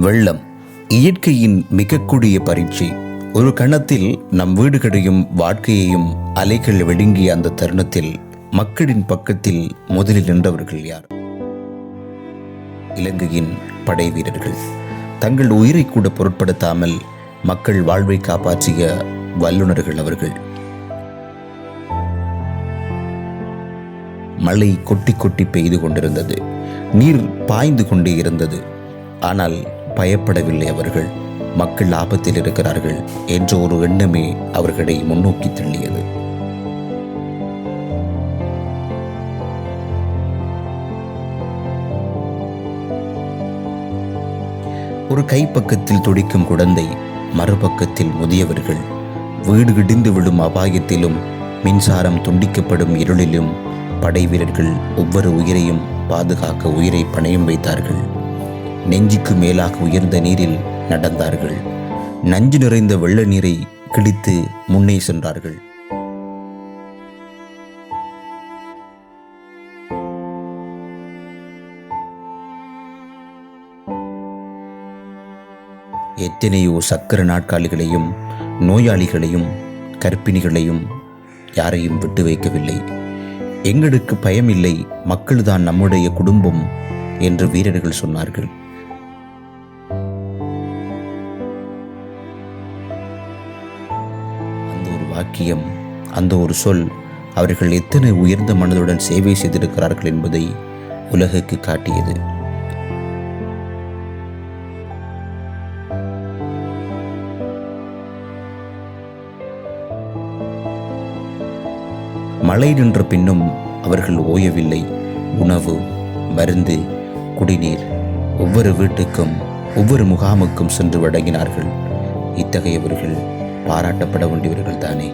வெள்ளம் இயற்கையின் மிக கூடிய பரீட்சை. ஒரு கணத்தில் நம் வீடுகளையும் வாழ்க்கையையும் அலைகள் விழுங்கிய அந்த தருணத்தில் மக்களின் பக்கத்தில் முதலில் நின்றவர்கள் யார்? இலங்கையின் படை வீரர்கள். தங்கள் உயிரை கூட பொருட்படுத்தாமல் மக்கள் வாழ்வை காப்பாற்றிய வல்லுநர்கள் அவர்கள். மழை கொட்டி கொட்டி பெய்து கொண்டிருந்தது. நீர் பாய்ந்து கொண்டே இருந்தது. ஆனால் பயப்படவில்லை அவர்கள். மக்கள் ஆபத்தில் இருக்கிறார்கள் என்ற ஒரு எண்ணமே அவர்களை முன்னோக்கி தள்ளியது. ஒரு கைப்பக்கத்தில் துடிக்கும் குழந்தை, மறுபக்கத்தில் முதியவர்கள். வீடு இடிந்து விடும் அபாயத்திலும் மின்சாரம் துண்டிக்கப்படும் இருளிலும் படை வீரர்கள் ஒவ்வொரு உயிரையும் பாதுகாக்க உயிரை பணயம் வைத்தார்கள். நெஞ்சுக்கு மேலாக உயர்ந்த நீரில் நடந்தார்கள். நஞ்சு நிறைந்த வெள்ள நீரை கிழித்து முன்னே சென்றார்கள். எத்தனையோ சக்கர நாட்காலிகளையும் நோயாளிகளையும் கர்ப்பிணிகளையும் யாரையும் விட்டு வைக்கவில்லை. எங்களுக்கு பயமில்லை, மக்கள்தான் நம்முடைய குடும்பம் என்று வீரர்கள் சொன்னார்கள். அந்த ஒரு வாக்கியம், அந்த ஒரு சொல் அவர்கள் எத்தனை உயர்ந்த மனதுடன் சேவை செய்திருக்கிறார்கள் என்பதை உலகுக்கு காட்டியது. மழை நின்ற பின்னும் அவர்கள் ஓயவில்லை. உணவு, மருந்து, குடிநீர் ஒவ்வொரு வீட்டுக்கும் ஒவ்வொரு முகாமுக்கும் சென்று வழங்கினார்கள். இத்தகையவர்கள் பாராட்டப்பட வேண்டியவர்கள் தானே.